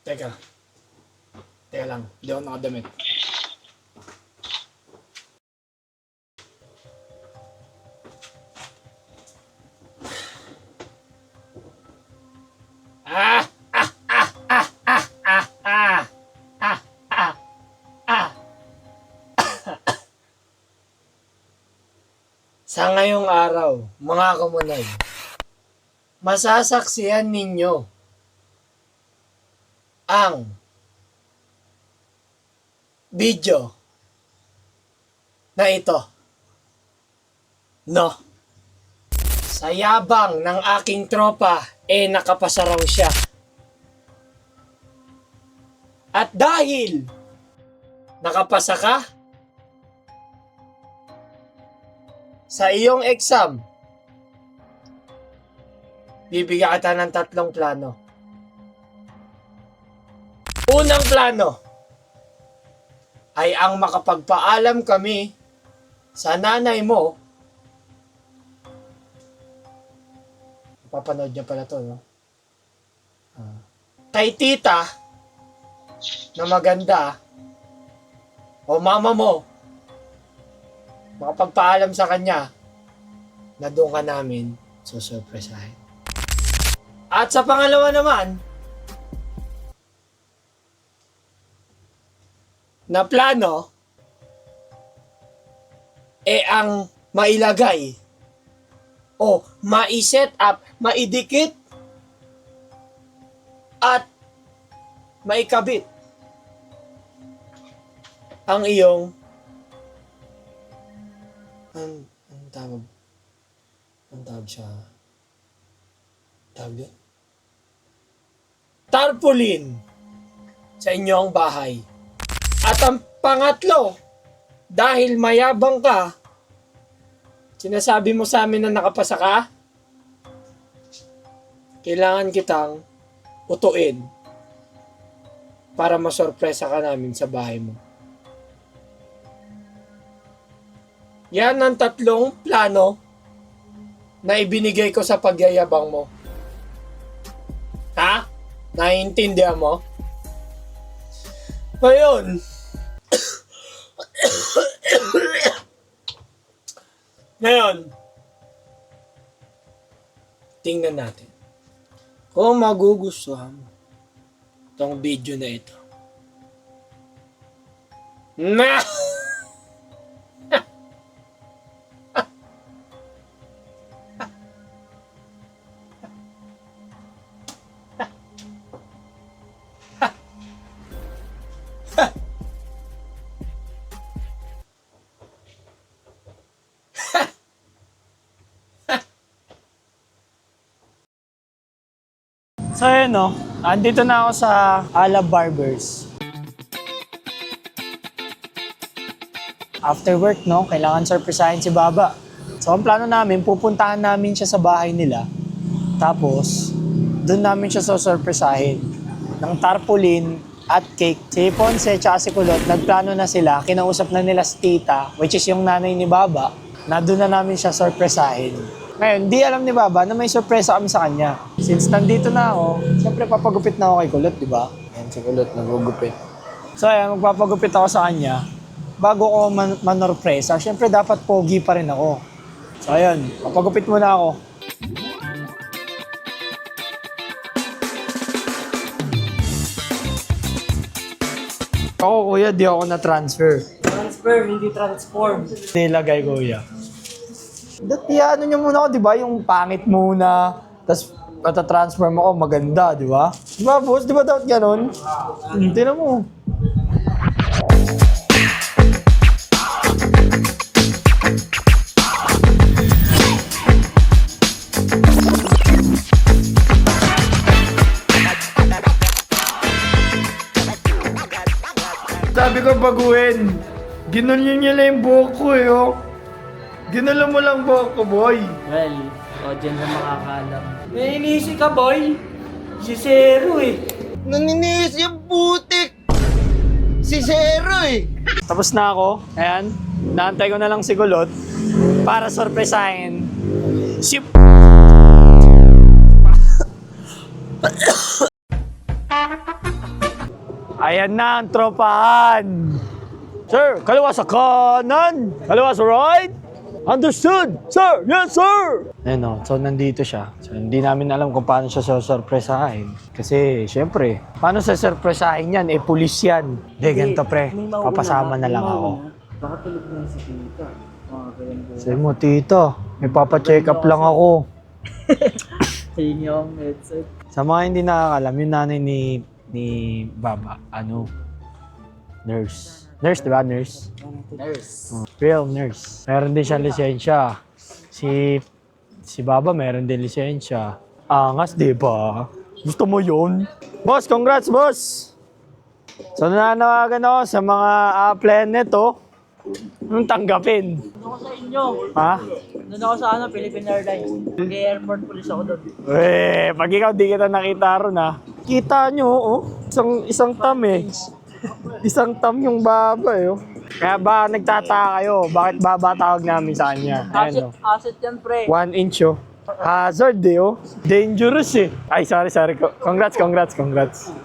Teka. Teka lang. Hindi ako nakadamit. Ah! Ah! Ah! Ah! Ah! Ah! Ah! Ah! Ah! Ah! Sa ngayong araw, mga kamunay, masasaksihan ninyo ang video na ito. No. Sa yabang ng aking tropa, nakapasa raw siya. At dahil nakapasa ka sa iyong exam, bibigyan kita ng 3 plano. Unang plano ay ang makapagpaalam kami sa nanay mo. Papanood niya pala to, no? Kay tita na maganda o mama mo, makapagpaalam sa kanya na doon ka namin susurpresahin. At sa pangalawa naman, na plano, ang mailagay o mai-set up, maidikit at maikabit ang iyong ang tawag siya, tawag yun? Tarpaulin sa inyong bahay. At ang pangatlo, dahil mayabang ka, sinasabi mo sa amin na nakapasa ka, kailangan kitang utuin para masorpresa ka namin sa bahay mo. Yan ang 3 plano na ibinigay ko sa pagyayabang mo. Ha? Naiintindihan mo? Ngayon, tingnan natin kung magugustuhan mo itong video na ito. Na! So yun, no, andito na ako sa Ala Barbers. After work, no, kailangan surprisahin si Baba. So ang plano namin, pupuntahan namin siya sa bahay nila. Tapos, doon namin siya susurprisahin ng tarpaulin at cake. Si Ponce at si Kulot, nagplano na sila, kinausap na nila si Tita, which is yung nanay ni Baba, na doon na namin siya surprisahin. Ngayon, di alam ni Baba na may sorpresa kami sa kanya. Since nandito na ako, siyempre papagupit na ako kay Kulot, di ba? Ayan, si Kulot nagugupit. So ayan, magpapagupit ako sa kanya. Bago ko manorpresa, siyempre dapat pogi pa rin ako. So ayan, papagupit muna ako. Ako, kuya, di ako na-transfer. Transfer, hindi transform. Nilagay, kuya. Dati ano nyo muna ako, di ba? Yung pangit muna, tapos matatransform ako, maganda, di ba? Di ba, boss? Di ba dapat ganun? Tingnan mo. Sabi ko baguhin. Ginulyan niya lang yung buhok ko, eh, oh. Ginala mo lang buhok ko, boy. Well, audience na makakalam. May inisi ka, boy. Si Zero eh. Naninis yung putik! Si Zero eh! Tapos na ako. Ayan. Naantay ko na lang si Kulot para sorpresahin si Ayan na ang tropahan. Sir, kaliwa sa kanan. Kaliwa sa right. Understood, sir. Yes, sir. Ayun o. So, nandito siya. So, hindi namin alam kung paano siya sasurpresahin. Kasi, syempre, paano sasurpresahin yan? Eh, pulis yan. Hindi, ganito pre. Papasama na lang ako. Baka tulog na si Tita. Sabi mo, tito, may papacheck up lang ako. Ayun yung headset. Sa mga hindi nakakalam, yung nanay ni Baba, nurse. Nurse, di ba? Nurse. Nurse. Real nurse. Meron din siyang lisensya. Si Baba meron din lisensya. Angas, di ba? Gusto mo yun? Boss, congrats, boss! So, nananawagan ako sa mga planet, oh. Anong tanggapin? Doon ako sa inyo. Ha? Doon ako sa Philippine Airlines. Mag-airport police ako doon. Pag ikaw di kita nakita ron, ha? Kita nyo, oh. Isang tam, eh. Isang tam yung Baba, eh. Oh. Kaya ba nagtataka kayo, bakit Baba tawag namin sa kanya? Ayan, oh. Asset yan, pre. 1 inch, oh. Hazard, eh, oh. Dangerous, eh. Ay, sorry. Congrats.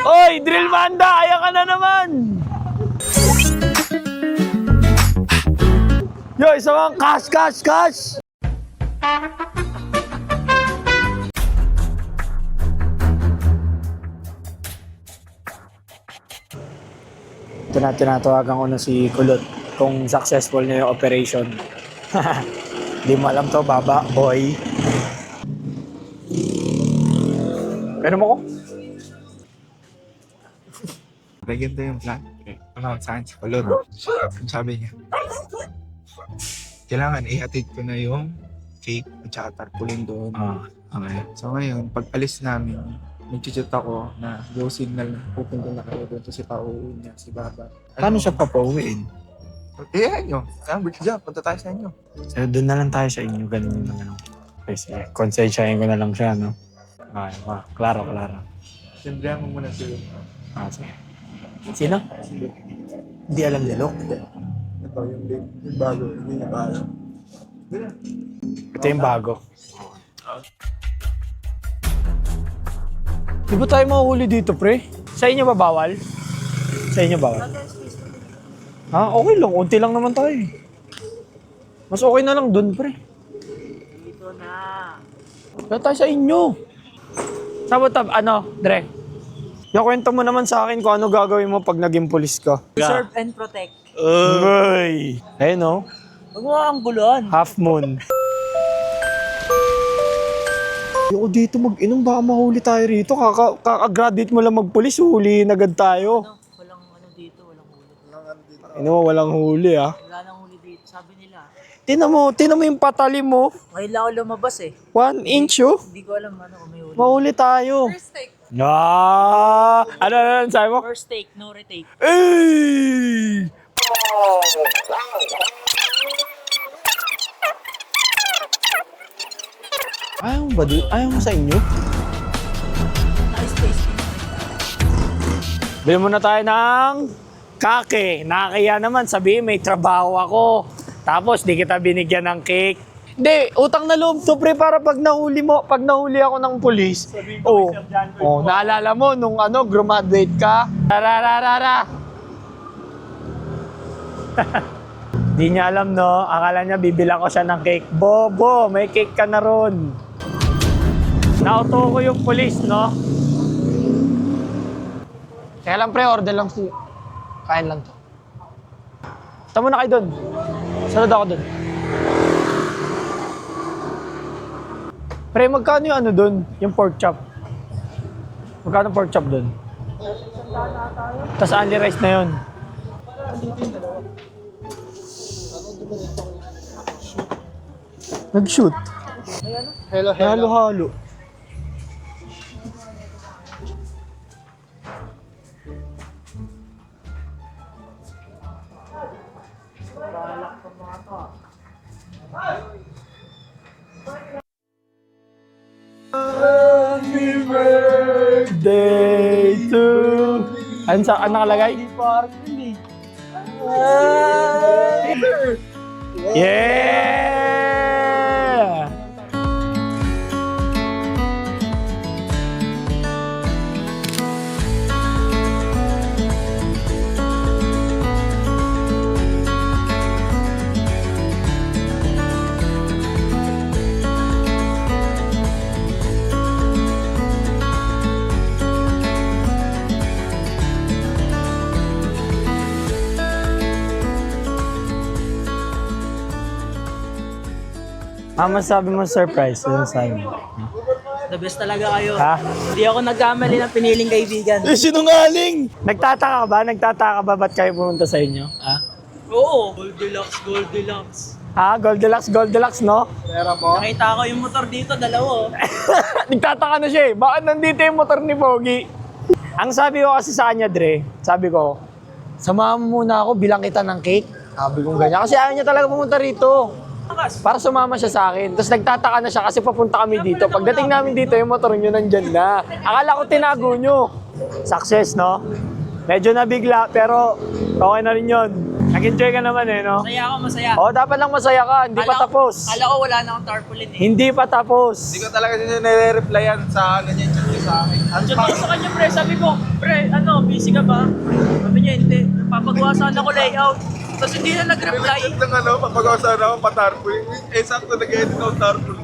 Oy, Drill Manda! Ayan ka na naman! Yo, isa kang cash! Ito na, tinatawagan ko na si Kulot kung successful na yung operation. Di mo alam to, Baba, boy. Pero mo ko? Ganito yung plan. Tumawag sa akin si Kulot. Sabi niya, kailangan ihatid ko na yung cake at saka tarpaulin doon. Okay. So ngayon, pag alis namin, nag-chat ako na go signal na pupunta na kayo doon kasi pauwi niya si Baba. Paano siya papauwiin? Ayan nyo. Good job. Punta tayo sa inyo. So, doon na lang tayo sa inyo. Ganun yung ano. Okay, sige. Konsensyahin ko na lang siya, no? Okay, klaro. Siyempre mo muna sila. Sige. Sino? Hindi alam ni Lok. Ito yung bago. Hindi niya ba alam. Ito yung bago. Di ba tayo mahuhuli dito, pre? Sa inyo ba bawal? Sa inyo bawal? Ha? Okay lang. Unti lang naman tayo. Mas okay na lang dun, pre. Dito na. Kaya tayo sa inyo. Sabot, Dre? Yung kwento mo naman sa akin kung ano gagawin mo pag naging pulis ka. Serve and protect. Ay! Ayun, no? Huwag mo ang guluhan. Half moon. Ayoko dito mag-inom, baka mahuli tayo rito. Kaka-graduate mo lang magpulis, huliin agad tayo. Walang ano dito, walang huli. Walang huli, ah. Wala nang huli dito, sabi nila. Tinan mo yung patali mo. Ngayon lang ako lumabas eh. 1 inch, oh. Hindi ko alam ano kung may huli. Mahuli tayo. First take. Ano sabi mo? First take, no retake. Ay! Ayaw mo sa inyo? Nice taste. Bili muna tayo ng kake. Nakakaya naman, sabihin may trabaho ako. Tapos di kita binigyan ng cake. Hindi, utang na loob to pre para pag nahuli ako ng pulis. Naalala mo nung graduate ka? Tarararara. Di niya alam, no? Akala niya bibilang ko siya ng cake. Bobo, may cake ka na ron. Nauto ko yung pulis, no? Kaya lang pre, order lang siya. Kain lang to. Tama na kayo dun. Sunod ako dun. Pre, magkano yung ano dun? Yung pork chop? Magkano pork chop dun? Tapos only rice na yun. Nag-shoot. Halo-halo. Happy birthday to... Ano nakalagay? Yeah! Masabi mo surprise. Ano sabi mo? The best talaga kayo. Ha? Hindi ako nagkamali ng piniling kaibigan. Sinungaling! Nagtataka ka ba? Nagtataka ka ba ba't kayo pumunta sa inyo? Ha? Oo. Goldilocks. Ha? Goldilocks, no? Nakita ko yung motor dito, dalawa. Nagtataka na siya eh. Bakit nandito yung motor ni Pogi? Ang sabi ko kasi sa kanya, Dre, sabi ko, samahan mo muna ako, bilang kita ng cake. Sabi ko ganyan. Kasi ayaw niya talaga pumunta rito. Para sumama siya sa akin. Tapos nagtataka na siya kasi papunta kami dito. Pagdating namin dito, yung motor niyo nandyan na. Akala ko tinago niyo. Success, no? Medyo nabigla, pero okay na rin yun. Nag-enjoy ka naman eh, no? Masaya ako, masaya. Oo, dapat lang masaya ka. Hindi pa tapos. Kala ko wala na akong tarpaulin eh. Hindi pa tapos. Hindi ko talaga nire-replyan sa ano niya, chat niya sa akin. Diyan ako sa kanya, pre. Sabi ko, pre, busy ka ba? Sabi niya, hindi. Papagawa sana ko layout. Tapos hindi na nag-reply. Ng ano, papagawasan ako pa-tarpul. Sakto nag-edit ako tarpul.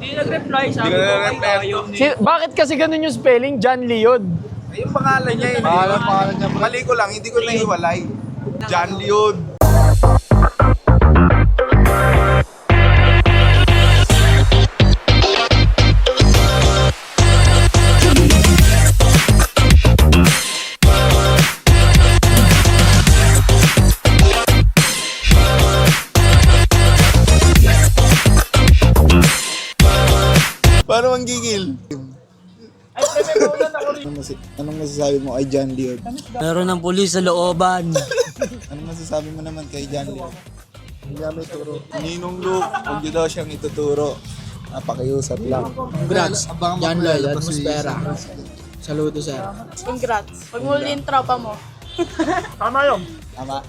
Hindi nag-reply. Sabi Hindi ko, ka ay, na-reply. ayaw niya. Bakit kasi ganun yung spelling? John Leod. Ay, yung pangalan niya. Pangalan niya. Mali ko lang, hindi ko naiwalay. John Leod. Paano ang gigil? Anong masasabi mo kay John Leod? Meron ng pulis sa looban. Anong masasabi mo naman kay John Leod? Hindi niya may turo. Ninong Luke, huwag niyo daw siyang ituturo. Napakiusap lang. Congrats, John Lloyd, atmosfera. Saludo, sir. Congrats. Pag muli yung tropa mo. Tama yun. Tama.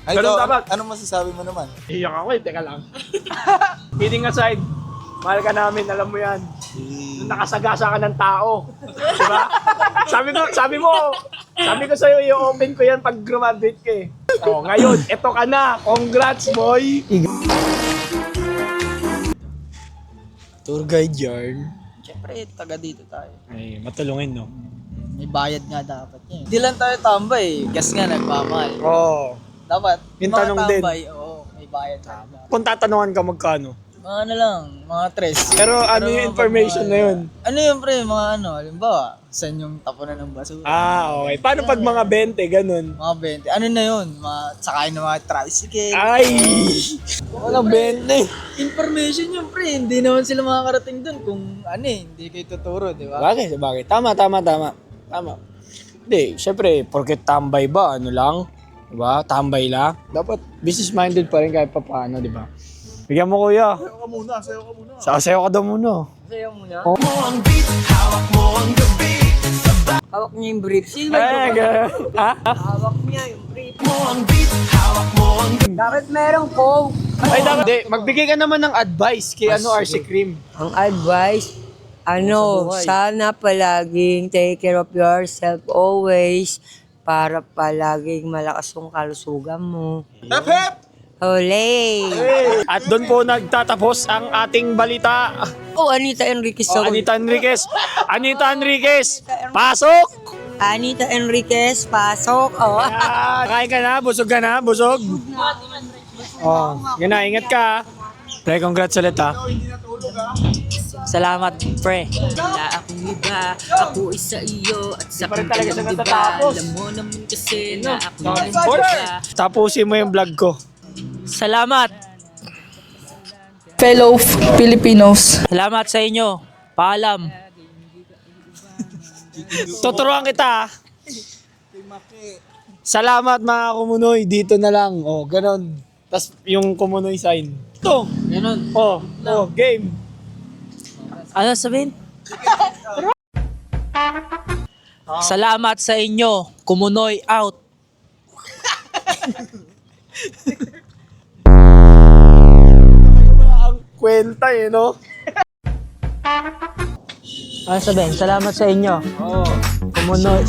Ay, Ganun ikaw, dapat. anong masasabi mo naman? Iyak ako eh, teka lang. Kidding aside, mahal ka namin, alam mo yan. Nung nakasagasa ka ng tao. Diba? sabi ko sa'yo, i-open ko yan pag graduate ka eh. Oh, ngayon, eto ka na. Congrats, boy! Tour guide yarn. Siyempre, taga dito tayo. Ay, matulungin, no? May bayad nga dapat niya. Hindi lang tayo tambay. Gas nga nagmamahal. Oo. Dapat, Yung mga tanong din. tambay, oo, may bayad dapat. Kung tatanungan ka magkano. Mga ano lang, mga tres. Pero ano yung information na yun? Ano yun, pre? Mga ano, halimbawa, saan yung tapunan ng basura? Okay. Paano pag mga 20, ganun? Mga 20. Ano na yun? Mga, sakay ng mga tricycle. Ay! Walang 20. Information yun, pre. Hindi naman sila makakarating dun kung ano eh, hindi kayo tuturo, di ba? Bagay. Tama. Hindi, syempre, porket tambay ba, ano lang? Diba? Tambay lang. Dapat business-minded pa rin kahit pa paano, diba? Bigyan mo, kuya. Sayo ka muna. Sasayaw ka daw muna. Sayo muna. Oh. Hawak niya yung brief. Sino Ay, ha? Hawak niya yung brief. Bakit merong coke? Ay, dapat. Hindi, magbigay ka naman ng advice kay RC Cream. Ang advice, sana palaging take care of yourself always para palaging malakas yung kalusugan mo. Hep, hep! Olay! At doon po nagtatapos ang ating balita. Oh, Anita Enriquez. Oh, Anita Enriquez, pasok! Anita Enriquez, pasok. Oh. Kain ka na? Busog ka na? Busog? Oh, yun na, ingat ka. Pre, congrats ulit ha. Salamat, pre. Wala akong iba, ako isa iyo at sa pa rin talaga siya diba? natatapos. Alam mo naman kasi na ako Tapusin mo yung vlog ko. Salamat. Fellow Filipinos. Salamat sa inyo. Paalam. Tuturuan kita. Salamat mga kumunoy. Dito na lang. Oh, ganon. Tapos yung kumunoy sign. Ito. Ganun. Oh, game. Ano sabihin? Salamat sa inyo. Kumunoy out. Ang kwenta eh, no? Ano sabihin? Salamat sa inyo. Oh. Kumunoy.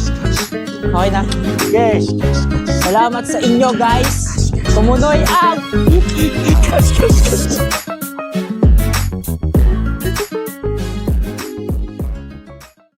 Okay na? Yes. Salamat sa inyo, guys. Kumunoy out.